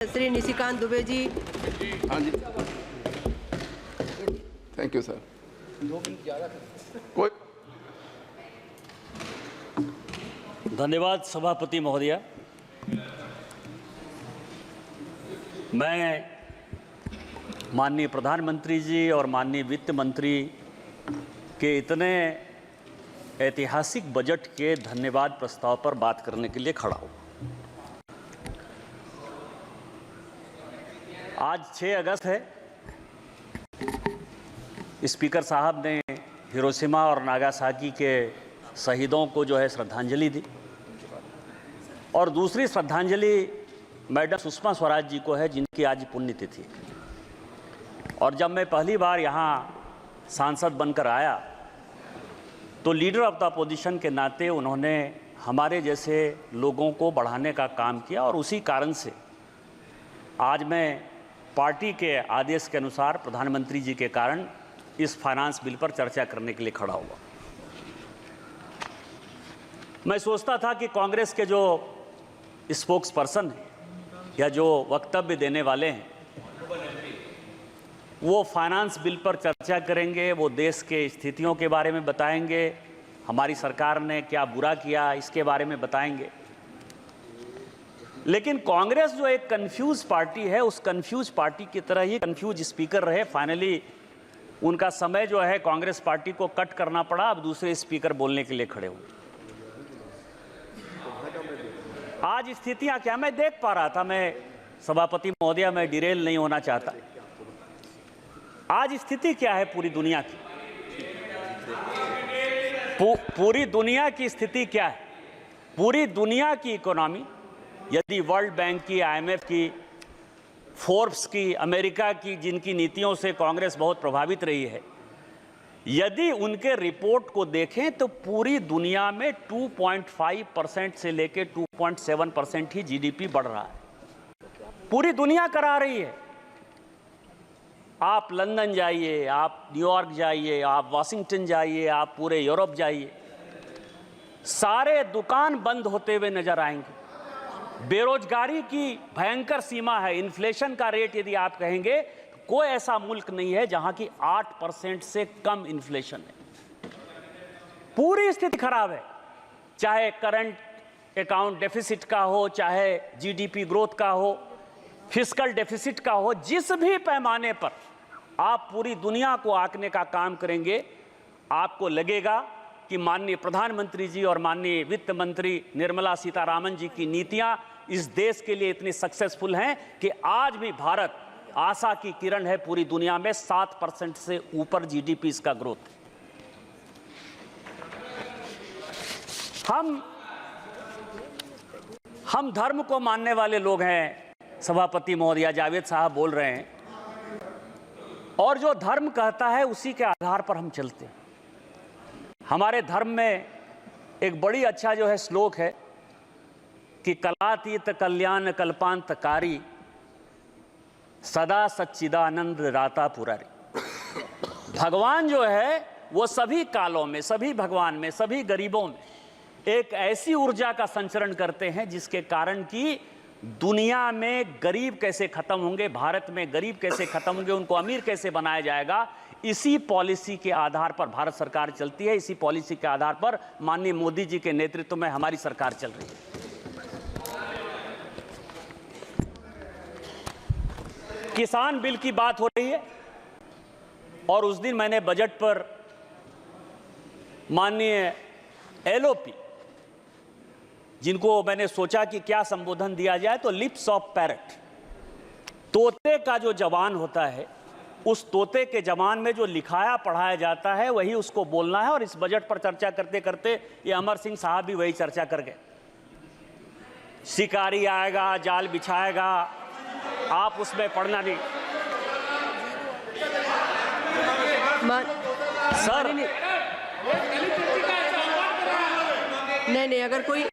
श्री निशिकांत दुबे जी। हाँ जी, thank you sir. 2 minute ज़्यादा कोई। धन्यवाद सभापति महोदया। मैं माननीय प्रधानमंत्री जी और माननीय वित्त मंत्री के इतने ऐतिहासिक बजट के धन्यवाद प्रस्ताव पर बात करने के लिए खड़ा हूँ। आज 6 अगस्त है। स्पीकर साहब ने हिरोशिमा और नागासाकी के शहीदों को जो है श्रद्धांजलि दी, और दूसरी श्रद्धांजलि मैडम सुषमा स्वराज जी को है, जिनकी आज पुण्यतिथि। और जब मैं पहली बार यहाँ सांसद बनकर आया तो लीडर ऑफ द अपोजिशन के नाते उन्होंने हमारे जैसे लोगों को बढ़ाने का काम किया, और उसी कारण से आज मैं पार्टी के आदेश के अनुसार प्रधानमंत्री जी के कारण इस फाइनेंस बिल पर चर्चा करने के लिए खड़ा हुआ। मैं सोचता था कि कांग्रेस के जो स्पोक्स पर्सन हैं या जो वक्तव्य देने वाले हैं वो फाइनेंस बिल पर चर्चा करेंगे, वो देश के स्थितियों के बारे में बताएंगे, हमारी सरकार ने क्या बुरा किया इसके बारे में बताएंगे। लेकिन कांग्रेस जो एक कंफ्यूज पार्टी है, उस कंफ्यूज पार्टी की तरह ही कंफ्यूज स्पीकर रहे। फाइनली उनका समय जो है कांग्रेस पार्टी को कट करना पड़ा, अब दूसरे स्पीकर बोलने के लिए खड़े हुए। आज स्थितियां क्या मैं देख पा रहा था, मैं सभापति महोदया मैं डिरेल नहीं होना चाहता। आज स्थिति क्या है पूरी दुनिया की, पूरी दुनिया की स्थिति क्या है? पूरी दुनिया की इकोनॉमी यदि वर्ल्ड बैंक की, IMF की, फोर्ब्स की, अमेरिका की, जिनकी नीतियों से कांग्रेस बहुत प्रभावित रही है, यदि उनके रिपोर्ट को देखें तो पूरी दुनिया में 2.5% से लेकर 2.7% ही GDP बढ़ रहा है। पूरी दुनिया करा रही है। आप लंदन जाइए, आप न्यूयॉर्क जाइए, आप वाशिंगटन जाइए, आप पूरे यूरोप जाइए, सारे दुकान बंद होते हुए नजर आएंगे। बेरोजगारी की भयंकर सीमा है। इन्फ्लेशन का रेट यदि आप कहेंगे तो कोई ऐसा मुल्क नहीं है जहां की 8% से कम इन्फ्लेशन है। पूरी स्थिति खराब है, चाहे करंट अकाउंट डेफिसिट का हो, चाहे GDP ग्रोथ का हो, फिस्कल डेफिसिट का हो, जिस भी पैमाने पर आप पूरी दुनिया को आंकने का काम करेंगे, आपको लगेगा कि माननीय प्रधानमंत्री जी और माननीय वित्त मंत्री निर्मला सीतारामन जी की नीतियां इस देश के लिए इतनी सक्सेसफुल हैं कि आज भी भारत आशा की किरण है। पूरी दुनिया में 7% से ऊपर GDP इसका ग्रोथ है। हम धर्म को मानने वाले लोग हैं। सभापति महोदया, जावेद साहब बोल रहे हैं, और जो धर्म कहता है उसी के आधार पर हम चलते हैं। हमारे धर्म में एक बड़ी अच्छा जो है श्लोक है कि कलातीत कल्याण कल्पांतकारी सदा सच्चिदानंद राता पुरारी। भगवान जो है वो सभी कालों में, सभी भगवान में, सभी गरीबों में एक ऐसी ऊर्जा का संचरण करते हैं जिसके कारण कि दुनिया में गरीब कैसे खत्म होंगे, भारत में गरीब कैसे खत्म होंगे, उनको अमीर कैसे बनाया जाएगा, इसी पॉलिसी के आधार पर भारत सरकार चलती है। इसी पॉलिसी के आधार पर माननीय मोदी जी के नेतृत्व में हमारी सरकार चल रही है। किसान बिल की बात हो रही है, और उस दिन मैंने बजट पर माननीय LOP, जिनको मैंने सोचा कि क्या संबोधन दिया जाए, तो लिप्स ऑफ पैरट, तोते का जो जवान होता है, उस तोते के जवान में जो लिखाया पढ़ाया जाता है वही उसको बोलना है। और इस बजट पर चर्चा करते करते ये अमर सिंह साहब भी वही चर्चा कर गए। शिकारी आएगा, जाल बिछाएगा, आप उसमें पढ़ना नहीं। सर नहीं, अगर कोई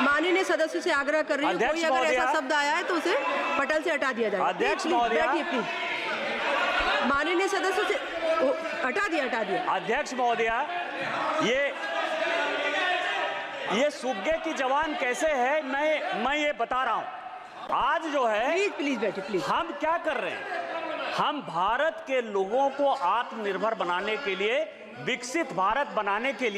माननीय सदस्य से आग्रह कर रही हूँ, कोई अगर ऐसा शब्द आया है तो उसे पटल से हटा दिया जाए। अध्यक्ष महोदया, माननीय सदस्य से हटा दिया। अध्यक्ष महोदया, ये सुग्गे की जवान कैसे है, मैं ये बता रहा हूं। आज जो है, प्लीज प्लीज बैठिए प्लीज। हम क्या कर रहे हैं? हम भारत के लोगों को आत्मनिर्भर बनाने के लिए, विकसित भारत बनाने के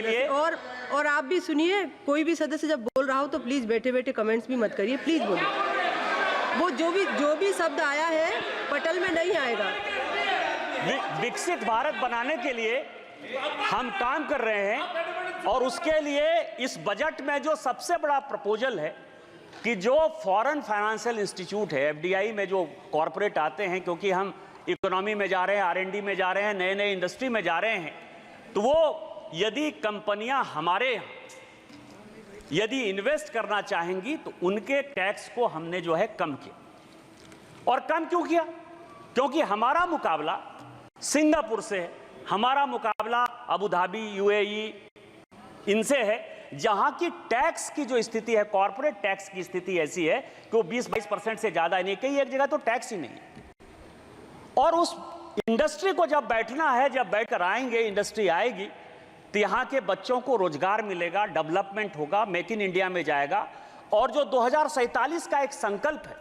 लिए, और आप भी सुनिए, कोई भी सदस्य जब बोल रहा हो तो प्लीज बैठे बैठे कमेंट्स भी मत करिए, प्लीज बोलिए। वो जो भी शब्द आया है पटल में नहीं आएगा। विकसित भारत बनाने के लिए हम काम कर रहे हैं, और उसके लिए इस बजट में जो सबसे बड़ा प्रपोजल है कि जो फॉरेन फाइनेंशियल इंस्टीट्यूट है, एफडीआई में जो कॉरपोरेट आते हैं, क्योंकि हम इकोनॉमी में जा रहे हैं, आरएनडी में जा रहे हैं, नए नए इंडस्ट्री में जा रहे हैं, तो वो यदि कंपनियां हमारे यदि इन्वेस्ट करना चाहेंगी तो उनके टैक्स को हमने जो है कम किया। और कम क्यों किया? क्योंकि हमारा मुकाबला सिंगापुर से है, हमारा मुकाबला अबू धाबी, यूएई इनसे है, जहां की टैक्स की जो स्थिति है, कॉर्पोरेट टैक्स की स्थिति ऐसी है कि वो 20-22% से ज्यादा नहीं, कहीं एक जगह तो टैक्स ही नहीं। और उस इंडस्ट्री को जब बैठना है, जब बैठकर आएंगे, इंडस्ट्री आएगी, तो यहाँ के बच्चों को रोजगार मिलेगा, डेवलपमेंट होगा, मेक इन इंडिया में जाएगा। और जो 2047 का एक संकल्प है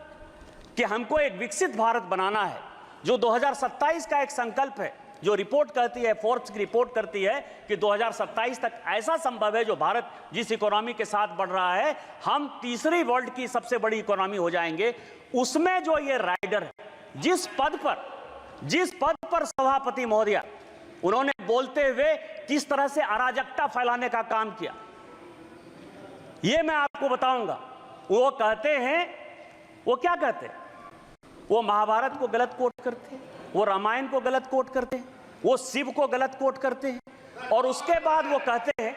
कि हमको एक विकसित भारत बनाना है, जो 2027 का एक संकल्प है, जो रिपोर्ट कहती है, फोर्ब्स की रिपोर्ट करती है कि 2027 तक ऐसा संभव है, जो भारत जिस इकोनॉमी के साथ बढ़ रहा है, हम तीसरी वर्ल्ड की सबसे बड़ी इकोनॉमी हो जाएंगे। उसमें जो ये राइडर है, जिस पद पर सभापति महोदय उन्होंने बोलते हुए किस तरह से अराजकता फैलाने का काम किया, ये मैं आपको बताऊंगा। वो कहते हैं, वो क्या कहते हैं? वो महाभारत को गलत कोट करते हैं, वो रामायण को गलत कोट करते हैं, वो शिव को गलत कोट करते हैं, और उसके बाद वो कहते हैं,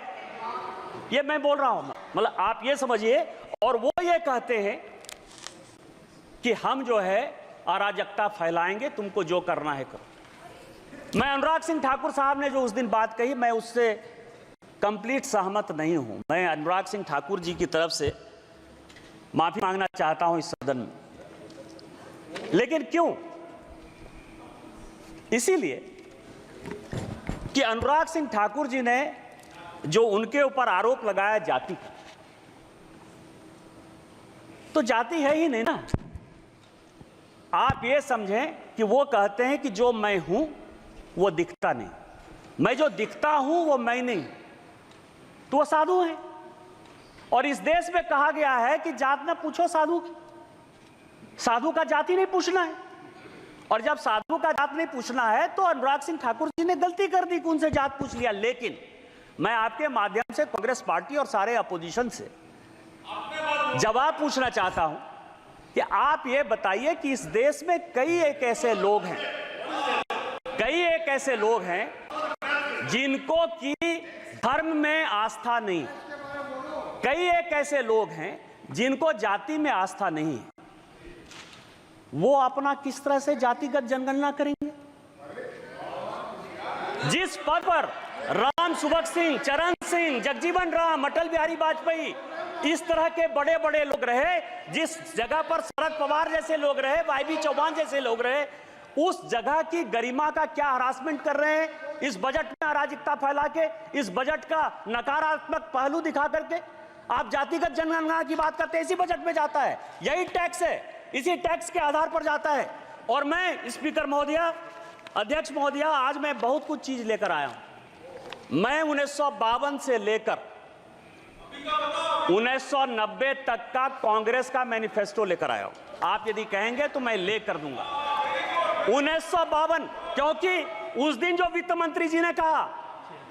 ये मैं बोल रहा हूं, मतलब आप ये समझिए, और वो ये कहते हैं कि हम जो है अराजकता फैलाएंगे, तुमको जो करना है करो। मैं अनुराग सिंह ठाकुर साहब ने जो उस दिन बात कही, मैं उससे कंप्लीट सहमत नहीं हूं। मैं अनुराग सिंह ठाकुर जी की तरफ से माफी मांगना चाहता हूं इस सदन में। लेकिन क्यों? इसीलिए कि अनुराग सिंह ठाकुर जी ने जो उनके ऊपर आरोप लगाया जाति का, तो जाति है ही नहीं ना। आप ये समझें कि वो कहते हैं कि जो मैं हूं वो दिखता नहीं, मैं जो दिखता हूं वो मैं नहीं, तो वो साधु है। और इस देश में कहा गया है कि जात न पूछो साधु की, साधु का जाति नहीं पूछना है। और जब साधु का जात नहीं पूछना है तो अनुराग सिंह ठाकुर जी ने गलती कर दी कि उनसे जात पूछ लिया। लेकिन मैं आपके माध्यम से कांग्रेस पार्टी और सारे अपोजिशन से जवाब पूछना चाहता हूं कि आप ये बताइए कि इस देश में कई एक ऐसे लोग हैं जिनको की धर्म में आस्था नहीं, कई एक ऐसे लोग हैं जिनको जाति में आस्था नहीं है, वो अपना किस तरह से जातिगत जनगणना करेंगे? जिस पद पर राम सुभग सिंह, चरण सिंह, जगजीवन राम, अटल बिहारी वाजपेयी, इस तरह के बड़े बड़े लोग रहे, जिस जगह पर शरद पवार जैसे लोग रहे, वाईबी चौहान जैसे लोग रहे, उस जगह की गरिमा का क्या हरासमेंट कर रहे हैं इस बजट में अराजकता फैला के, इस बजट का नकारात्मक पहलू दिखा करके। आप जातिगत जनगणना की बात करते हैं, इसी बजट में जाता है, यही टैक्स है, इसी टैक्स के आधार पर जाता है। और मैं स्पीकर महोदय, अध्यक्ष महोदय, आज मैं बहुत कुछ चीज लेकर आया हूं। मैं 1952 से लेकर 1990 तक का कांग्रेस का मैनिफेस्टो लेकर आया हूं। आप यदि कहेंगे तो मैं लेकर दूंगा 1952, क्योंकि उस दिन जो वित्त मंत्री जी ने कहा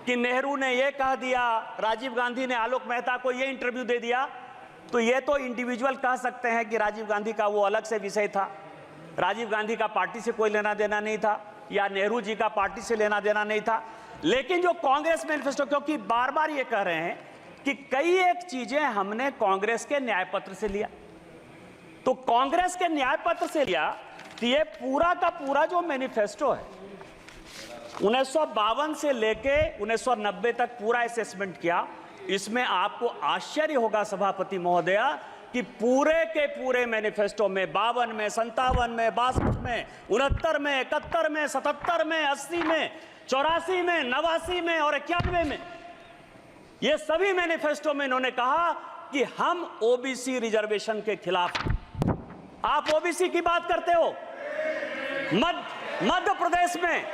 कि नेहरू ने यह कह दिया, राजीव गांधी ने आलोक मेहता को यह इंटरव्यू दे दिया, तो ये तो इंडिविजुअल कह सकते हैं कि राजीव गांधी का वो अलग से विषय था, राजीव गांधी का पार्टी से कोई लेना देना नहीं था, या नेहरू जी का पार्टी से लेना देना नहीं था। लेकिन जो कांग्रेस मैनिफेस्टो, क्योंकि बार बार ये कह रहे हैं कि कई एक चीजें हमने कांग्रेस के न्याय पत्र से लिया, तो कांग्रेस के न्याय पत्र से लिया, तो ये पूरा का पूरा जो मैनिफेस्टो है 1952 से लेके 1990 तक पूरा असेसमेंट किया। इसमें आपको आश्चर्य होगा सभापति महोदय कि पूरे के पूरे मैनिफेस्टो में 52 में, 57 में, 62 में, 69 में, 71 में, 77 में, 80 में, 84 में, 89 में और 91 में, ये सभी मैनिफेस्टो में इन्होंने कहा कि हम ओबीसी रिजर्वेशन के खिलाफ हैं। आप ओबीसी की बात करते हो। मध्य प्रदेश में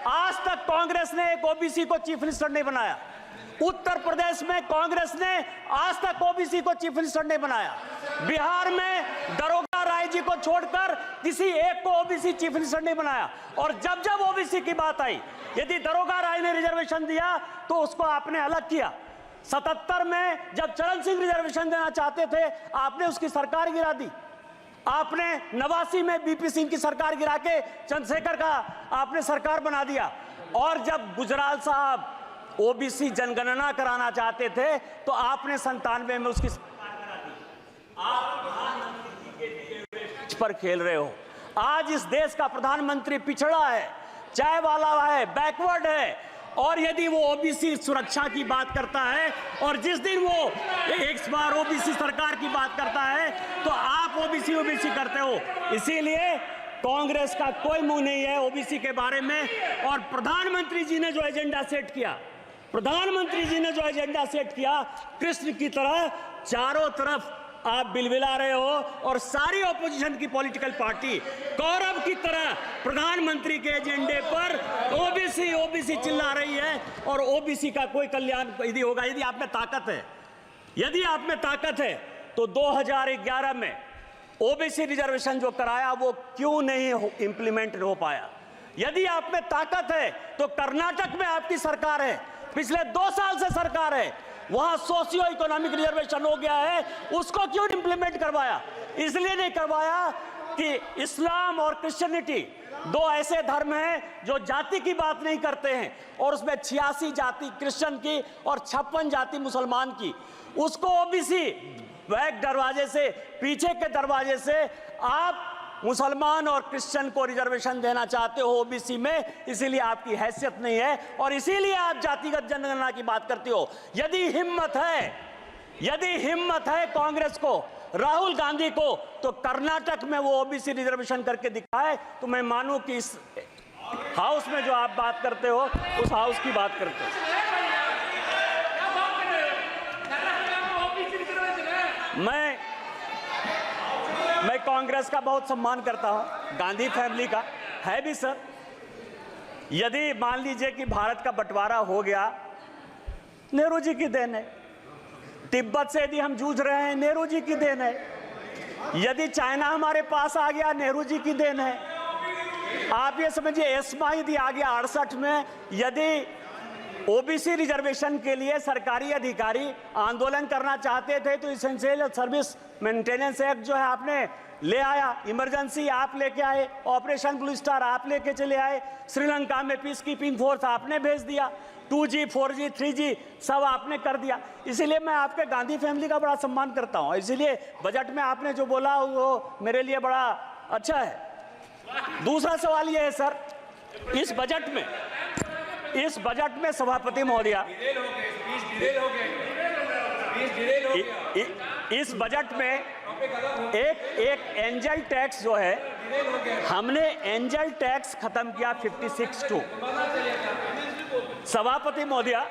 आज तक कांग्रेस ने एक ओबीसी को चीफ मिनिस्टर नहीं बनाया। उत्तर प्रदेश में कांग्रेस ने आज तक ओबीसी को चीफ मिनिस्टर नहीं बनाया। बिहार में दरोगा राय जी को छोड़कर किसी एक को ओबीसी चीफ मिनिस्टर नहीं बनाया। और जब जब ओबीसी की बात आई, यदि दरोगा राय ने रिजर्वेशन दिया तो उसको आपने अलग किया। 77 में जब चरण सिंह रिजर्वेशन देना चाहते थे, आपने उसकी सरकार गिरा दी। आपने 89 में बीपी सिंह की सरकार गिरा के चंद्रशेखर का आपने सरकार बना दिया। और जब गुजराल साहब ओबीसी जनगणना कराना चाहते थे तो आपने 97 में उसकी सरकार करा दी। आप प्रधानमंत्री के पर खेल रहे हो। आज इस देश का प्रधानमंत्री पिछड़ा है, चाय वाला है, बैकवर्ड है। और यदि वो ओबीसी सुरक्षा की बात करता है और जिस दिन वो एक बार ओबीसी सरकार की बात करता है तो आप ओबीसी करते हो। इसीलिए कांग्रेस का कोई मुंह नहीं है ओबीसी के बारे में। और प्रधानमंत्री जी ने जो एजेंडा सेट किया, कृष्ण की तरह चारों तरफ आप बिलबिला रहे हो। और सारी ऑपोजिशन की पॉलिटिकल पार्टी कौरव की तरह प्रधानमंत्री के एजेंडे पर ओबीसी चिल्ला रही है। और ओबीसी का कोई कल्याण यदि होगा, यदि आप में ताकत है तो 2011 में ओबीसी रिजर्वेशन जो कराया वो क्यों नहीं इंप्लीमेंट हो पाया? यदि आप में ताकत है तो कर्नाटक में आपकी सरकार है, पिछले 2 साल से सरकार है, वहां सोशियो इकोनॉमिक रिजर्वेशन हो गया है, उसको क्यों इंप्लीमेंट करवाया? इसलिए नहीं करवाया कि इस्लाम और क्रिश्चियनिटी 2 ऐसे धर्म हैं जो जाति की बात नहीं करते हैं। और उसमें 86 जाति क्रिश्चियन की और 56 जाति मुसलमान की। उसको ओबीसी बैक दरवाजे से, पीछे के दरवाजे से आप मुसलमान और क्रिश्चियन को रिजर्वेशन देना चाहते हो ओबीसी में। इसीलिए आपकी हैसियत नहीं है और इसीलिए आप जातिगत जनगणना की बात करते हो। यदि हिम्मत है कांग्रेस को, राहुल गांधी को, तो कर्नाटक में वो ओबीसी रिजर्वेशन करके दिखाए तो मैं मानूं कि इस हाउस में जो आप बात करते हो उस हाउस की बात करते हो। मैं कांग्रेस का बहुत सम्मान करता हूं, गांधी फैमिली का है भी सर। यदि मान लीजिए कि भारत का बंटवारा हो गया, नेहरू जी की देन है। तिब्बत से यदि हम जूझ रहे हैं, नेहरू जी की देन है। यदि चाइना हमारे पास आ गया, नेहरू जी की देन है। आप ये समझिए एस्मा यदि आ गया 68 में, यदि ओबीसी रिजर्वेशन के लिए सरकारी अधिकारी आंदोलन करना चाहते थे तो इसेंशियल सर्विस मेंटेनेंस एक्ट जो है आपने ले आया, इमरजेंसी आप लेके आए, ऑपरेशन ब्लू स्टार आप लेके चले आए, श्रीलंका में पीस कीपिंग फोर्स आपने भेज दिया, 2G 4G 3G सब आपने कर दिया। इसीलिए मैं आपके गांधी फैमिली का बड़ा सम्मान करता हूं। इसीलिए बजट में आपने जो बोला वो मेरे लिए बड़ा अच्छा है। दूसरा सवाल ये है सर, इस बजट में सभापति महोदया, इस बजट में एक एंजल टैक्स जो है, हमने एंजल टैक्स खत्म किया 56(2). सभापति महोदया,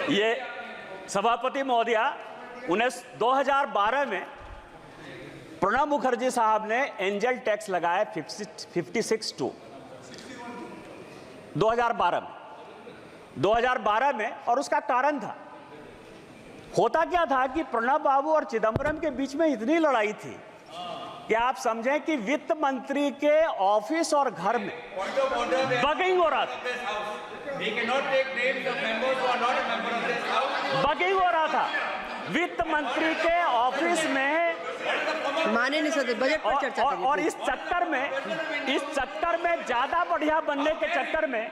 ये सभापति महोदया 2012 में प्रणब मुखर्जी साहब ने एंजल टैक्स लगाया 56(2) 2012 में। और उसका कारण था, होता क्या था कि प्रणब बाबू और चिदम्बरम के बीच में इतनी लड़ाई थी कि आप समझें कि वित्त मंत्री के ऑफिस और घर में बगिंग हो रहा था। बगिंग हो रहा था वित्त मंत्री के ऑफिस में, माने नहीं सकते बजट पर चर्चा करिए। और इस चक्कर में ज्यादा बढ़िया बनने के चक्कर में,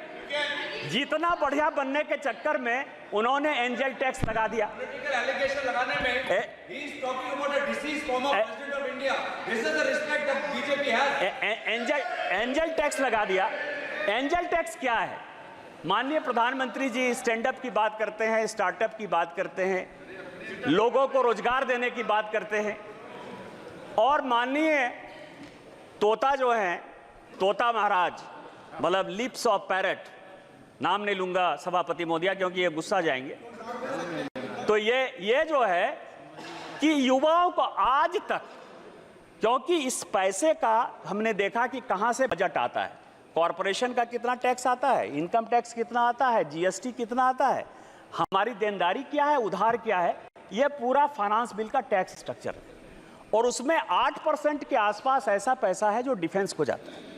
जितना बढ़िया बनने के चक्कर में उन्होंने एंजल टैक्स लगा दिया। एंजल टैक्स लगा दिया। एंजल टैक्स क्या है? माननीय प्रधानमंत्री जी स्टैंड अप की बात करते हैं, स्टार्टअप की बात करते हैं, लोगों को रोजगार देने की बात करते हैं। और माननीय तोता जो है, तोता महाराज, मतलब लिप्स ऑफ पैरट, नाम नहीं लूंगा सभापति महोदया क्योंकि ये गुस्सा जाएंगे। तो ये जो है कि युवाओं को आज तक, क्योंकि इस पैसे का हमने देखा कि कहां से बजट आता है, कॉरपोरेशन का कितना टैक्स आता है, इनकम टैक्स कितना आता है, जीएसटी कितना आता है, हमारी देनदारी क्या है, उधार क्या है, ये पूरा फाइनेंस बिल का टैक्स स्ट्रक्चर है। और उसमें 8% के आसपास ऐसा पैसा है जो डिफेंस को जाता है।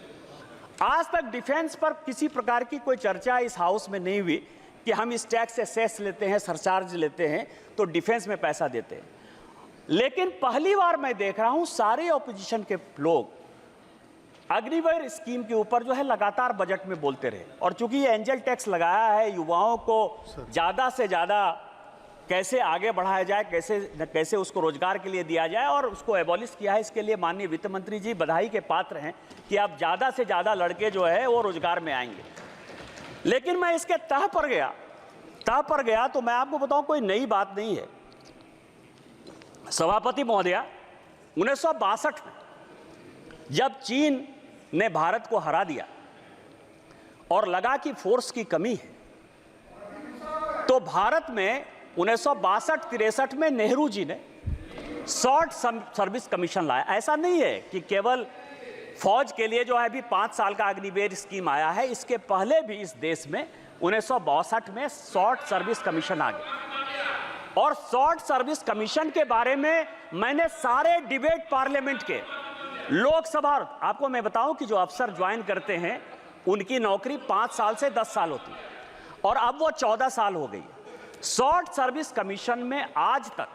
आज तक डिफेंस पर किसी प्रकार की कोई चर्चा इस हाउस में नहीं हुई कि हम इस टैक्स से सेस लेते हैं, सरचार्ज लेते हैं तो डिफेंस में पैसा देते हैं। लेकिन पहली बार मैं देख रहा हूं सारे ऑपोजिशन के लोग अग्निवीर स्कीम के ऊपर जो है लगातार बजट में बोलते रहे। और चूंकि ये एंजल टैक्स लगाया है, युवाओं को ज्यादा से ज्यादा कैसे आगे बढ़ाया जाए, कैसे उसको रोजगार के लिए दिया जाए और उसको एबॉलिश किया है, इसके लिए माननीय वित्त मंत्री जी बधाई के पात्र हैं कि अब ज्यादा से ज्यादा लड़के जो है वो रोजगार में आएंगे। लेकिन मैं इसके तह पर गया तो मैं आपको बताऊं कोई नई बात नहीं है। सभापति महोदया, 1962 में जब चीन ने भारत को हरा दिया और लगा कि फोर्स की कमी है, तो भारत में 1962-63 में नेहरू जी ने शॉर्ट सर्विस कमीशन लाया। ऐसा नहीं है कि केवल फौज के लिए जो है अभी 5 साल का अग्निवीर स्कीम आया है, इसके पहले भी इस देश में 1962 में शॉर्ट सर्विस कमीशन आ गया। और शॉर्ट सर्विस कमीशन के बारे में मैंने सारे डिबेट पार्लियामेंट के, लोकसभा, आपको मैं बताऊं कि जो अफसर ज्वाइन करते हैं उनकी नौकरी 5 साल से 10 साल होती है और अब वो 14 साल हो गई है। शॉर्ट सर्विस कमीशन में आज तक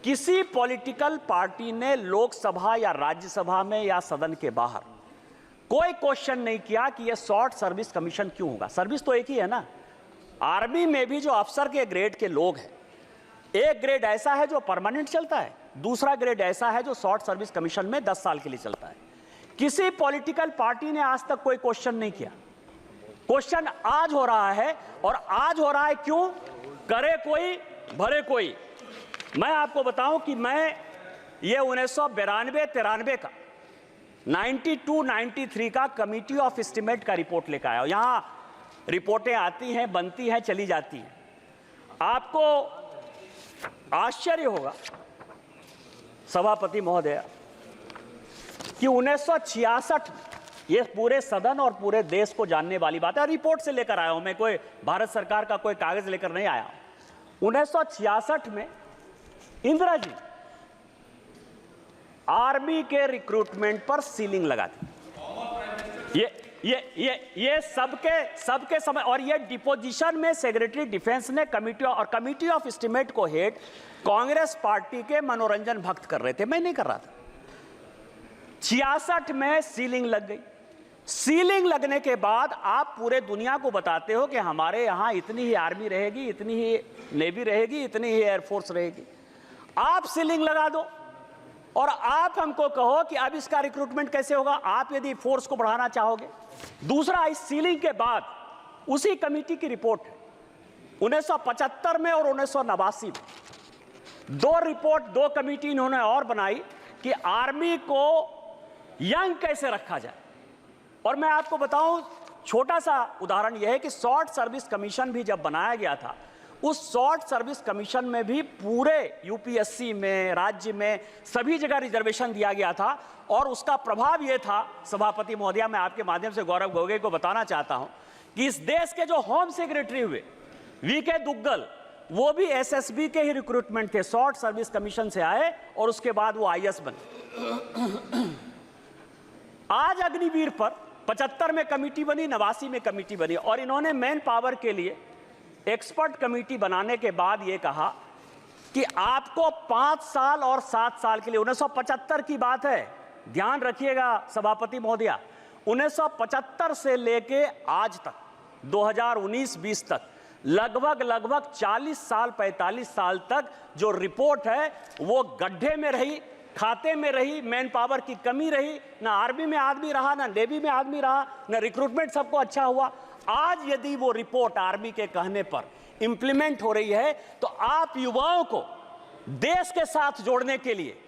किसी पॉलिटिकल पार्टी ने लोकसभा या राज्यसभा में या सदन के बाहर कोई क्वेश्चन नहीं किया कि यह शॉर्ट सर्विस कमीशन क्यों होगा। सर्विस तो एक ही है ना। आर्मी में भी जो अफसर के ग्रेड के लोग हैं, एक ग्रेड ऐसा है जो परमानेंट चलता है, दूसरा ग्रेड ऐसा है जो शॉर्ट सर्विस कमीशन में 10 साल के लिए चलता है। किसी पॉलिटिकल पार्टी ने आज तक कोई क्वेश्चन नहीं किया। क्वेश्चन आज हो रहा है, और आज हो रहा है क्यों? करे कोई भरे कोई। मैं आपको बताऊं कि मैं ये 1992-93 का 92-93 का कमिटी ऑफ एस्टीमेट का रिपोर्ट लेकर आया। यहां रिपोर्टें आती हैं, बनती हैं, चली जाती हैं। आपको आश्चर्य होगा सभापति महोदय कि 1966 में, ये पूरे सदन और पूरे देश को जानने वाली बात है, रिपोर्ट से लेकर आया हूं मैं, कोई भारत सरकार का कोई कागज लेकर नहीं आया। 1966 में इंदिरा जी आर्मी के रिक्रूटमेंट पर सीलिंग लगा दी। ये सबके समय, और ये डिपोजिशन में सेक्रेटरी डिफेंस ने कमिटी ऑफ एस्टीमेट को हेड कांग्रेस पार्टी के मनोरंजन भक्त कर रहे थे, मैं नहीं कर रहा था। 66 में सीलिंग लग गई। सीलिंग लगने के बाद आप पूरे दुनिया को बताते हो कि हमारे यहां इतनी ही आर्मी रहेगी, इतनी ही नेवी रहेगी, इतनी ही एयरफोर्स रहेगी। आप सीलिंग लगा दो और आप हमको कहो कि अब इसका रिक्रूटमेंट कैसे होगा, आप यदि फोर्स को बढ़ाना चाहोगे। दूसरा, इस सीलिंग के बाद उसी कमेटी की रिपोर्ट है 1975 में और 1989 में, 2 रिपोर्ट, 2 कमेटी इन्होंने और बनाई कि आर्मी को यंग कैसे रखा जाए। और मैं आपको बताऊं, छोटा सा उदाहरण यह है कि शॉर्ट सर्विस कमीशन भी जब बनाया गया था, उस शॉर्ट सर्विस कमीशन में भी पूरे यूपीएससी में, राज्य में, सभी जगह रिजर्वेशन दिया गया था। और उसका प्रभाव यह था, सभापति महोदया, मैं आपके माध्यम से गौरव गोगोई को बताना चाहता हूं कि इस देश के जो होम सेक्रेटरी हुए वीके दुग्गल, वो भी एसएसबी के ही रिक्रूटमेंट थे, शॉर्ट सर्विस कमीशन से आए और उसके बाद वो आईएएस बने। आज अग्निवीर पर 75 में कमेटी बनी, 89 में कमेटी बनी, और इन्होंने मैन पावर के लिए एक्सपर्ट कमेटी बनाने के बाद यह कहा कि आपको 5 साल और 7 साल के लिए, 1975 की बात है, ध्यान रखिएगा सभापति महोदया, 1975 से लेके आज तक 2019-20 तक लगभग 40 साल, 45 साल तक जो रिपोर्ट है वो गड्ढे में रही, खाते में रही, मैन पावर की कमी रही, ना आर्मी में आदमी रहा, ना नेवी में आदमी रहा, ना रिक्रूटमेंट सबको अच्छा हुआ। आज यदि वो रिपोर्ट आर्मी के कहने पर इंप्लीमेंट हो रही है, तो आप युवाओं को देश के साथ जोड़ने के लिए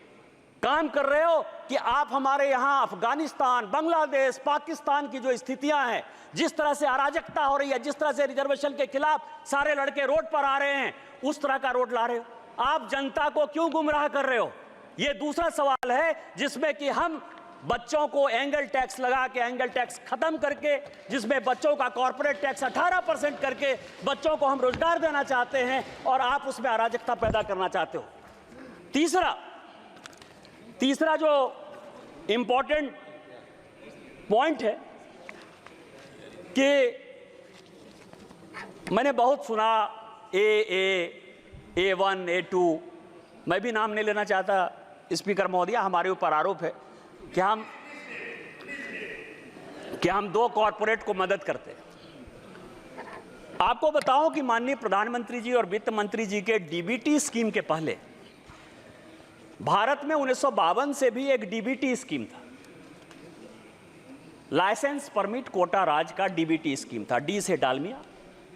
काम कर रहे हो कि आप हमारे यहाँ अफगानिस्तान, बांग्लादेश, पाकिस्तान की जो स्थितियां हैं, जिस तरह से अराजकता हो रही है, जिस तरह से रिजर्वेशन के खिलाफ सारे लड़के रोड पर आ रहे हैं, उस तरह का रोड ला रहे हो। आप जनता को क्यों गुमराह कर रहे हो? यह दूसरा सवाल है जिसमें कि हम बच्चों को एंगल टैक्स लगा के, एंगल टैक्स खत्म करके, जिसमें बच्चों का कॉर्पोरेट टैक्स 18% करके बच्चों को हम रोजगार देना चाहते हैं, और आप उसमें अराजकता पैदा करना चाहते हो। तीसरा जो इंपॉर्टेंट पॉइंट है कि मैंने बहुत सुना A1, A2, मैं भी नाम नहीं लेना चाहता स्पीकर महोदया, हमारे ऊपर आरोप है कि हम दो कॉरपोरेट को मदद करते हैं। आपको बताऊं कि माननीय प्रधानमंत्री जी और वित्त मंत्री जी के डीबीटी स्कीम के पहले भारत में 1952 से भी एक डीबीटी स्कीम था, लाइसेंस परमिट कोटा राज का डीबीटी स्कीम था। डी से डालमिया,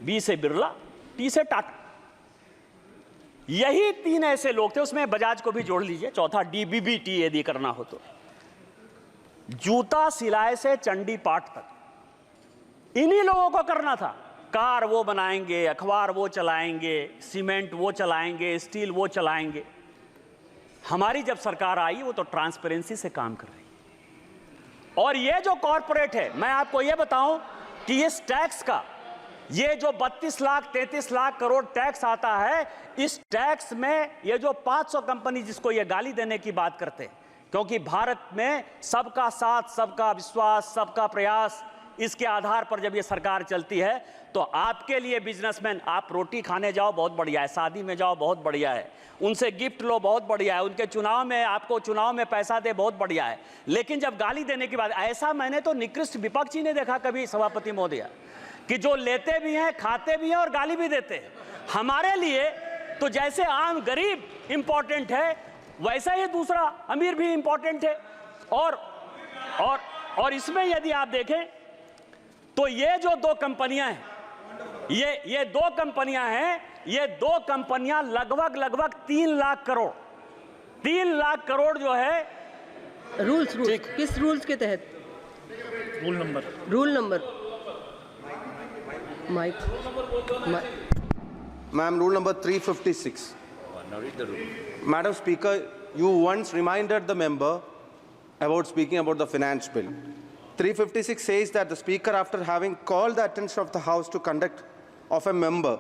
बी से बिरला, टी से टाटा, यही तीन ऐसे लोग थे, उसमें बजाज को भी जोड़ लीजिए, चौथा डीबीबीटी यदि करना हो तो। जूता सिलाई से चंडी पाठ तक इन्हीं लोगों को करना था। कार वो बनाएंगे, अखबार वो चलाएंगे, सीमेंट वो चलाएंगे, स्टील वो चलाएंगे। हमारी जब सरकार आई वो तो ट्रांसपेरेंसी से काम कर रही है। और ये जो कॉरपोरेट है, मैं आपको ये बताऊं कि इस टैक्स का, ये जो 32 लाख 33 लाख करोड़ टैक्स आता है, इस टैक्स में ये जो 500 कंपनी जिसको ये गाली देने की बात करते हैं, क्योंकि भारत में सबका साथ, सबका विश्वास, सबका प्रयास, इसके आधार पर जब ये सरकार चलती है, तो आपके लिए बिजनेसमैन, आप रोटी खाने जाओ बहुत बढ़िया है, शादी में जाओ बहुत बढ़िया है, उनसे गिफ्ट लो बहुत बढ़िया है, उनके चुनाव में आपको चुनाव में पैसा दे बहुत बढ़िया है। लेकिन जब गाली देने की बात, ऐसा मैंने तो निकृष्ट विपक्ष ही नहीं देखा कभी सभापति महोदय, कि जो लेते भी हैं, खाते भी हैं और गाली भी देते हैं। हमारे लिए तो जैसे आम गरीब इंपॉर्टेंट है, वैसा ही दूसरा अमीर भी इंपॉर्टेंट है। और इसमें यदि आप देखें तो ये जो दो कंपनियां हैं, ये दो कंपनियां हैं, ये दो कंपनियां लगभग 3 लाख करोड़ जो है। रूल्स किस रूल्स के तहत? Rule number mike Ma'am, rule number 356. Now read the rule. Madam Speaker, you once reminded the member about speaking about the finance bill. 356 says that the Speaker, after having called the attention of the House to conduct of a member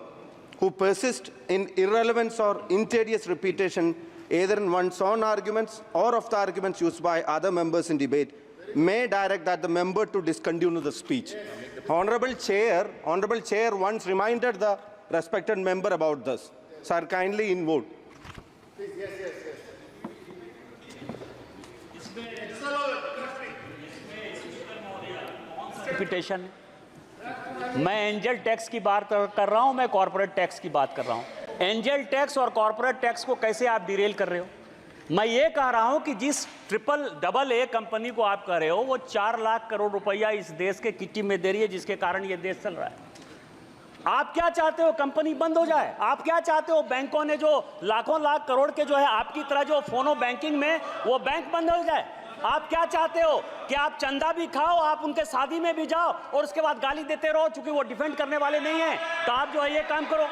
who persists in irrelevance or injurious repetition, either in one's own arguments or of the arguments used by other members in debate, may direct that the member to discontinue the speech. Honorable Chair once reminded the respected member about this. Sir, kindly in vote. Repetition, मैं angel tax की बात कर रहा हूं, मैं corporate tax की बात कर रहा हूं। एंजल टैक्स और कॉर्पोरेट टैक्स को कैसे आप डिरेल कर रहे हो? मैं ये कह रहा हूं कि जिस AA कंपनी को आप कह रहे हो, वो 4 लाख करोड़ रुपया इस देश के किट्टी में दे रही है, जिसके कारण ये देश चल रहा है। आप क्या चाहते हो? कंपनी बंद हो जाए? आप क्या चाहते हो? बैंकों ने जो लाखों लाख करोड़ के जो है आपकी तरह जो फोनो बैंकिंग में वो बैंक बंद हो जाए? आप क्या चाहते हो कि आप चंदा भी खाओ, आप उनके शादी में भी जाओ और उसके बाद गाली देते रहो, चूंकि वो डिफेंड करने वाले नहीं है? तो आप जो है ये काम करो।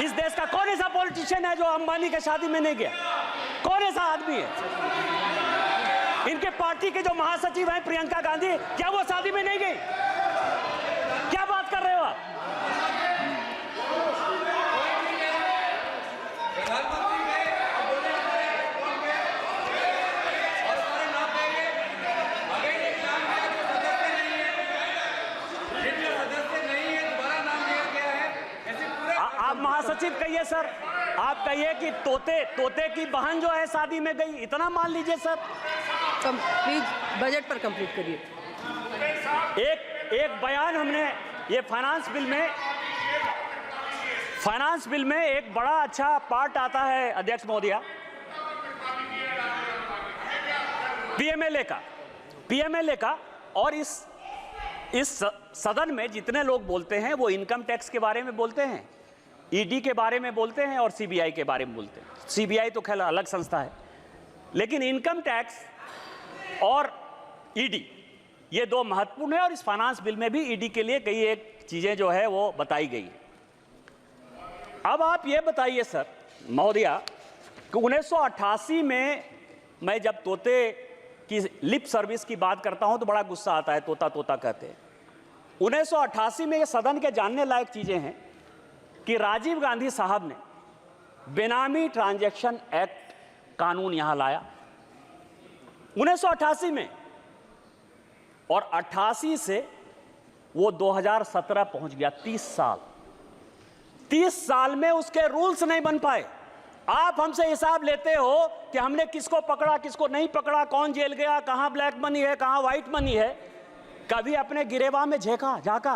इस देश का कौन ऐसा पॉलिटिशियन है जो अंबानी के शादी में नहीं गया? कौन ऐसा आदमी है? इनके पार्टी के जो महासचिव हैं प्रियंका गांधी, क्या वो शादी में नहीं गई? क्या बात कर रहे हो आप? आप महासचिव कहिए सर, आप कहिए कि तोते की बहन जो है शादी में गई, इतना मान लीजिए सर। प्लीज बजट पर कंप्लीट करिए। एक बयान हमने ये फाइनेंस बिल में एक बड़ा अच्छा पार्ट आता है अध्यक्ष महोदय, पीएमएलए का। और इस सदन में जितने लोग बोलते हैं वो इनकम टैक्स के बारे में बोलते हैं, ईडी के बारे में बोलते हैं और सीबीआई के बारे में बोलते हैं। सीबीआई तो खैर अलग संस्था है। लेकिन इनकम टैक्स और ईडी ये दो महत्वपूर्ण है और इस फाइनेंस बिल में भी ईडी के लिए कई एक चीजें जो है वो बताई गई है। अब आप ये बताइए सर महोदया कि 1988 में मैं जब तोते की लिप सर्विस की बात करता हूं तो बड़ा गुस्सा आता है, तोता तोता कहते हैं। 1988 में ये सदन के जानने लायक चीजें हैं कि राजीव गांधी साहब ने बेनामी ट्रांजैक्शन एक्ट कानून यहां लाया 1988 में, और 88 से वो 2017 पहुंच गया। 30 साल में उसके रूल्स नहीं बन पाए। आप हमसे हिसाब लेते हो कि हमने किसको पकड़ा किसको नहीं पकड़ा, कौन जेल गया, कहां ब्लैक मनी है कहां व्हाइट मनी है। कभी अपने गिरेबान में झांका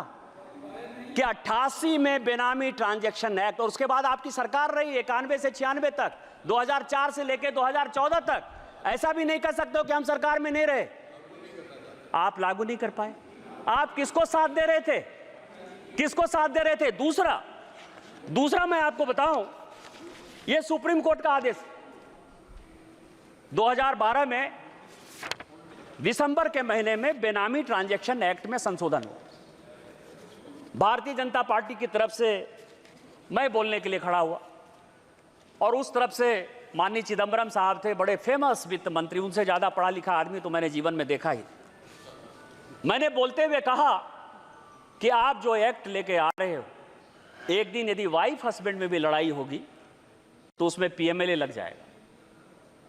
कि 88 में बेनामी ट्रांजैक्शन एक्ट, और उसके बाद आपकी सरकार रही 91 से 96 तक, 2004 से लेकर 2014 तक। ऐसा भी नहीं कर सकते हो कि हम सरकार में नहीं रहे। आप लागू नहीं कर पाए। आप किसको साथ दे रहे थे, किसको साथ दे रहे थे? दूसरा मैं आपको बताऊं, यह सुप्रीम कोर्ट का आदेश 2012 में दिसंबर के महीने में बेनामी ट्रांजैक्शन एक्ट में संशोधन हुआ। भारतीय जनता पार्टी की तरफ से मैं बोलने के लिए खड़ा हुआ और उस तरफ से माननीय चिदंबरम साहब थे, बड़े फेमस वित्त मंत्री, उनसे ज्यादा पढ़ा लिखा आदमी तो मैंने जीवन में देखा ही। मैंने बोलते हुए कहा कि आप जो एक्ट लेके आ रहे हो, एक दिन यदि वाइफ हस्बैंड में भी लड़ाई होगी तो उसमें पीएमएलए लग जाएगा,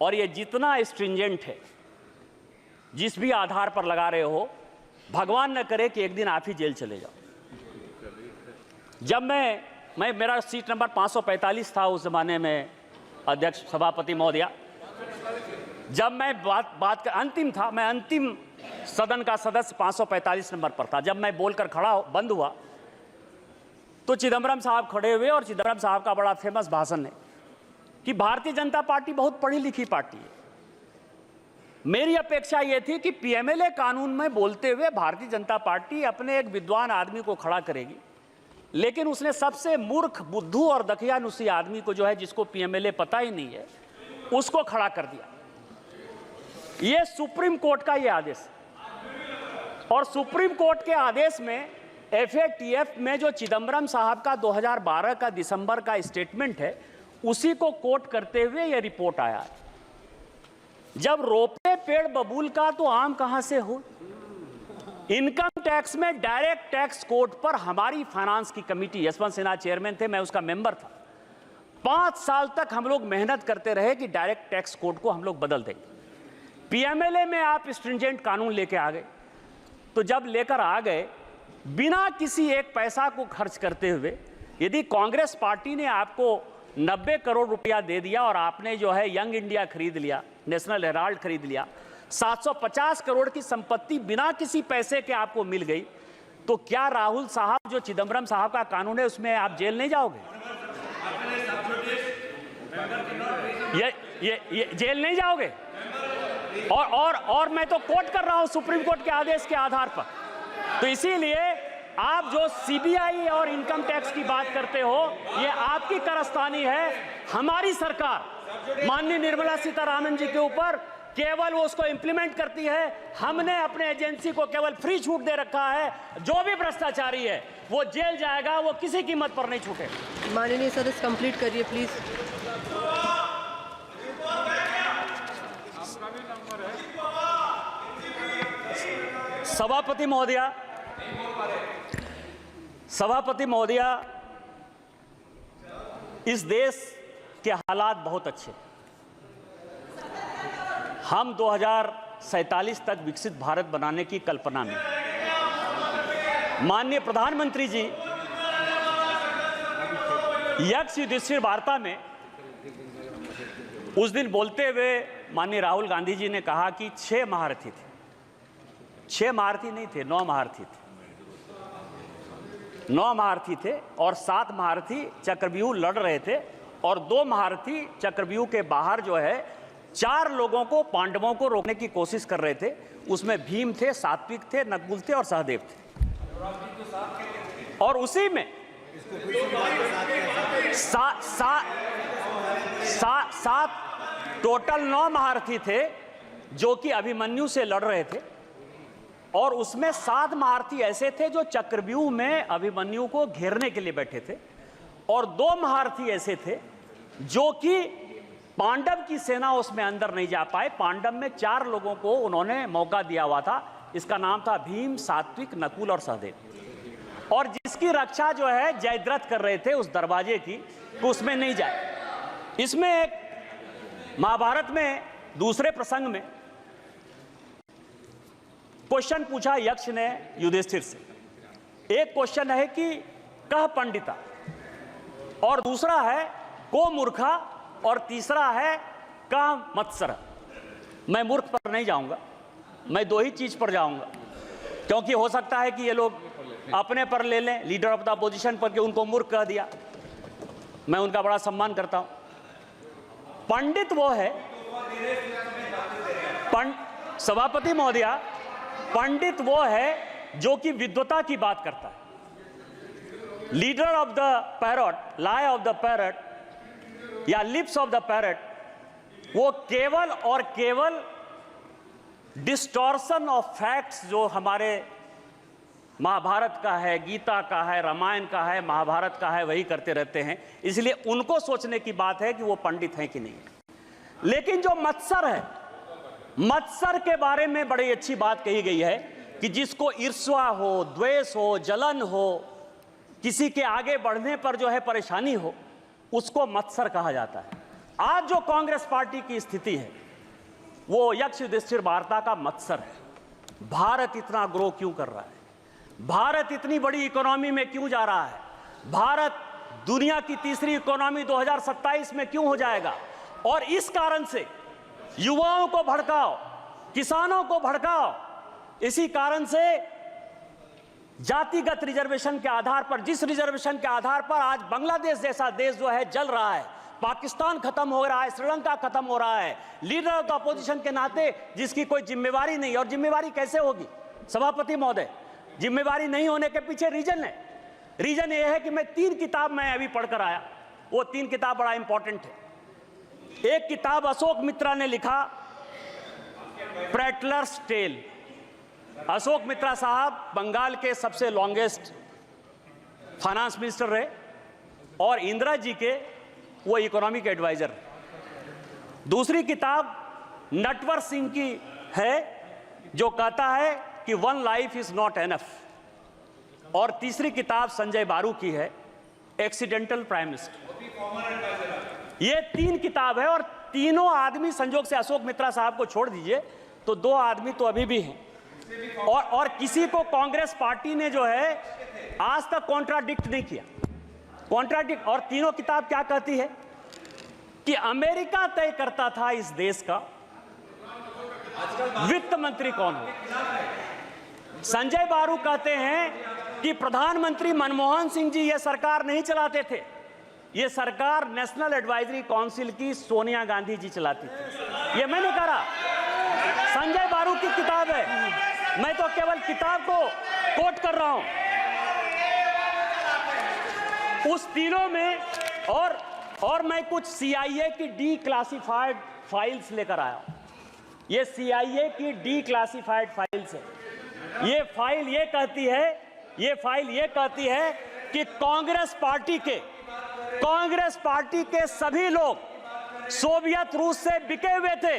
और ये जितना स्ट्रिंजेंट है, जिस भी आधार पर लगा रहे हो, भगवान न करे कि एक दिन आप ही जेल चले जाओ। जब मैं मेरा सीट नंबर 545 था उस जमाने में, अध्यक्ष सभापति महोदया, जब मैं बात कर अंतिम था, मैं अंतिम सदन का सदस्य 545 नंबर पर था। जब मैं बोलकर खड़ा बंद हुआ तो चिदंबरम साहब खड़े हुए और चिदंबरम साहब का बड़ा फेमस भाषण है कि भारतीय जनता पार्टी बहुत पढ़ी लिखी पार्टी है। मेरी अपेक्षा यह थी कि पीएमएलए कानून में बोलते हुए भारतीय जनता पार्टी अपने एक विद्वान आदमी को खड़ा करेगी, लेकिन उसने सबसे मूर्ख, बुद्धू और दकियानुसी आदमी को, जो है जिसको पीएमएलए पता ही नहीं है, उसको खड़ा कर दिया। यह सुप्रीम कोर्ट का यह आदेश है, और सुप्रीम कोर्ट के आदेश में एफएटीएफ में जो चिदंबरम साहब का 2012 का दिसंबर का स्टेटमेंट है, उसी को कोट करते हुए यह रिपोर्ट आया है। जब रोपे पेड़ बबूल का तो आम कहां से हो। इनकम टैक्स में डायरेक्ट टैक्स कोड पर हमारी फाइनेंस की कमेटी, यशवंत सिन्हा चेयरमैन थे, मैं उसका मेंबर था, 5 साल तक हम लोग मेहनत करते रहे कि डायरेक्ट टैक्स कोड को हम लोग बदल देंगे। पीएमएलए में आप स्ट्रिंजेंट कानून लेके आ गए, तो जब लेकर आ गए बिना किसी एक पैसा को खर्च करते हुए, यदि कांग्रेस पार्टी ने आपको 90 करोड़ रुपया दे दिया और आपने जो है यंग इंडिया खरीद लिया, नेशनल हेराल्ड खरीद लिया, 750 करोड़ की संपत्ति बिना किसी पैसे के आपको मिल गई, तो क्या राहुल साहब जो चिदंबरम साहब का कानून है उसमें आप जेल नहीं जाओगे? ये जेल नहीं जाओगे? और मैं तो कोट कर रहा हूं सुप्रीम कोर्ट के आदेश के आधार पर। तो इसीलिए आप जो सीबीआई और इनकम टैक्स की बात करते हो, ये आपकी कारस्तानी है। हमारी सरकार माननीय निर्मला सीतारामन जी के ऊपर केवल वो उसको इंप्लीमेंट करती है। हमने अपने एजेंसी को केवल फ्री छूट दे रखा है। जो भी भ्रष्टाचारी है वो जेल जाएगा, वो किसी कीमत पर नहीं छूटे। माननीय सदस्य कंप्लीट करिए प्लीज। सभापति महोदया, इस देश के हालात बहुत अच्छे। हम 2047 तक विकसित भारत बनाने की कल्पना में, माननीय प्रधानमंत्री जी यक्ष युधिष्ठिर वार्ता में उस दिन बोलते हुए माननीय राहुल गांधी जी ने कहा कि 6 महारथी थे। 6 महारथी नहीं थे, 9 महारथी थे। 9 महारथी थे और 7 महारथी चक्रव्यूह लड़ रहे थे, और 2 महारथी चक्रव्यूह के बाहर जो है 4 लोगों को, पांडवों को रोकने की कोशिश कर रहे थे। उसमें भीम थे, सात्विक थे, नकुल थे और सहदेव थे। और उसी में टोटल 9 महारथी थे जो कि अभिमन्यु से लड़ रहे थे, और उसमें 7 महारथी ऐसे थे जो चक्रव्यूह में अभिमन्यु को घेरने के लिए बैठे थे, और 2 महारथी ऐसे थे जो कि पांडव की सेना उसमें अंदर नहीं जा पाए। पांडव में 4 लोगों को उन्होंने मौका दिया हुआ था, इसका नाम था भीम, सात्विक, नकुल और सहदेव, और जिसकी रक्षा जो है जयद्रथ कर रहे थे उस दरवाजे की, तो उसमें नहीं जाए। इसमें एक महाभारत में दूसरे प्रसंग में क्वेश्चन पूछा यक्ष ने युधिष्ठिर से। एक क्वेश्चन है कि कह पंडिता, और दूसरा है को मूर्खा, और तीसरा है कह मत्सर। मैं मूर्ख पर नहीं जाऊंगा, मैं 2 ही चीज पर जाऊंगा, क्योंकि हो सकता है कि ये लोग अपने पर ले लें, लीडर ऑफ द अपोजिशन पर, कि उनको मूर्ख कह दिया। मैं उनका बड़ा सम्मान करता हूं। पंडित वो है, सभापति महोदया, पंडित वो है जो कि विद्वता की बात करता है। Leader of the parrot, lie of the parrot या लिप्स ऑफ द पैरट, वो केवल और केवल डिस्टॉर्शन ऑफ फैक्ट्स जो हमारे महाभारत का है, गीता का है, रामायण का है, महाभारत का है, वही करते रहते हैं। इसलिए उनको सोचने की बात है कि वो पंडित हैं कि नहीं है। लेकिन जो मत्सर है, मत्सर के बारे में बड़ी अच्छी बात कही गई है कि जिसको ईर्ष्या हो, द्वेष हो, जलन हो, किसी के आगे बढ़ने पर जो है परेशानी हो, उसको मत्सर कहा जाता है। आज जो कांग्रेस पार्टी की स्थिति है वो यक्ष युधिष्ठिर वार्ता का मत्सर है। भारत इतना ग्रो क्यों कर रहा है, भारत इतनी बड़ी इकोनॉमी में क्यों जा रहा है, भारत दुनिया की तीसरी इकोनॉमी 2027 में क्यों हो जाएगा, और इस कारण से युवाओं को भड़काओ, किसानों को भड़काओ। इसी कारण से जातिगत रिजर्वेशन के आधार पर, जिस रिजर्वेशन के आधार पर आज बांग्लादेश जैसा देश जो है जल रहा है, पाकिस्तान खत्म हो रहा है, श्रीलंका खत्म हो रहा है, लीडर ऑफ द अपोजिशन के नाते जिसकी कोई जिम्मेवारी नहीं। और जिम्मेवारी कैसे होगी सभापति महोदय? जिम्मेवारी नहीं होने के पीछे रीजन है। रीजन ये है कि मैं 3 किताब मैं अभी पढ़कर आया, वो 3 किताब बड़ा इंपॉर्टेंट है। एक किताब अशोक मित्रा ने लिखा, प्रेटलर्स टेल। अशोक मित्रा साहब बंगाल के सबसे लॉन्गेस्ट फाइनेंस मिनिस्टर रहे, और इंदिरा जी के वो इकोनॉमिक एडवाइजर। दूसरी किताब नटवर सिंह की है जो कहता है कि 1 लाइफ इज नॉट एनफ, और तीसरी किताब संजय बारू की है, एक्सीडेंटल प्राइम मिनिस्टर। ये 3 किताब है, और तीनों आदमी, संजोग से अशोक मित्रा साहब को छोड़ दीजिए तो 2 आदमी तो अभी भी हैं, और किसी को कांग्रेस पार्टी ने जो है आज तक कॉन्ट्राडिक्ट नहीं किया। कॉन्ट्राडिक्ट। और तीनों किताब क्या कहती है कि अमेरिका तय करता था इस देश का वित्त मंत्री कौन हो। संजय बारू कहते हैं कि प्रधानमंत्री मनमोहन सिंह जी ये सरकार नहीं चलाते थे, ये सरकार नेशनल एडवाइजरी काउंसिल की सोनिया गांधी जी चलाती थी। ये मैं नहीं कह रहा, संजय बारू की किताब है, मैं तो केवल किताब को कोट कर रहा हूं। उस तीनों में और मैं कुछ CIA की डीक्लासिफाइड फाइल्स लेकर आया। ये CIA की डीक्लासिफाइड फाइल्स है। ये फाइल ये कहती है कि कांग्रेस पार्टी के सभी लोग सोवियत रूस से बिके हुए थे,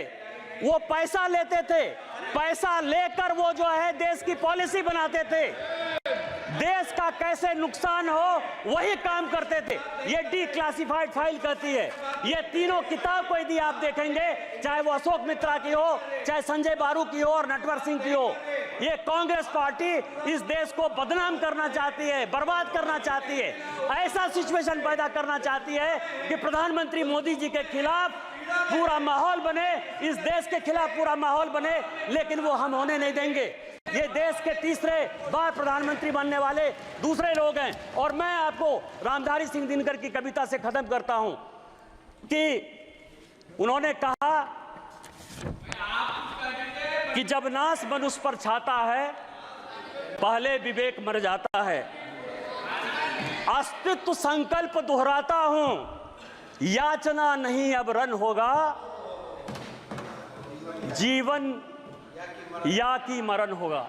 वो पैसा लेते थे, पैसा लेकर वो जो है देश की पॉलिसी बनाते थे, देश का कैसे नुकसान हो वही काम करते थे। ये डीक्लासिफाइड फाइल कहती है। ये तीनों किताब को यदि आप देखेंगे, चाहे वो अशोक मित्रा की हो, चाहे संजय बारू की हो और नटवर सिंह की हो, ये कांग्रेस पार्टी इस देश को बदनाम करना चाहती है, बर्बाद करना चाहती है, ऐसा सिचुएशन पैदा करना चाहती है कि प्रधानमंत्री मोदी जी के खिलाफ पूरा माहौल बने, इस देश के खिलाफ पूरा माहौल बने, लेकिन वो हम होने नहीं देंगे। ये देश के तीसरे बार प्रधानमंत्री बनने वाले दूसरे लोग हैं। और मैं आपको रामधारी सिंह दिनकर की कविता से खत्म करता हूं कि उन्होंने कहा कि जब नाश मनुष्य पर छाता है, पहले विवेक मर जाता है। अस्तित्व संकल्प दोहराता हूं, याचना नहीं अब रन होगा, जीवन या कि मरण होगा।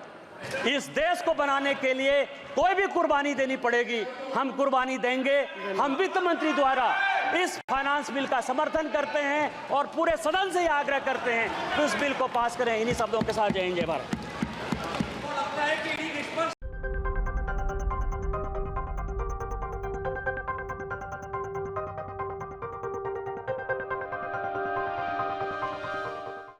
इस देश को बनाने के लिए कोई भी कुर्बानी देनी पड़ेगी, हम कुर्बानी देंगे। हम वित्त मंत्री द्वारा इस फाइनेंस बिल का समर्थन करते हैं और पूरे सदन से आग्रह करते हैं कि उस बिल को पास करें। इन्हीं शब्दों के साथ जय हिंद, जय भारत।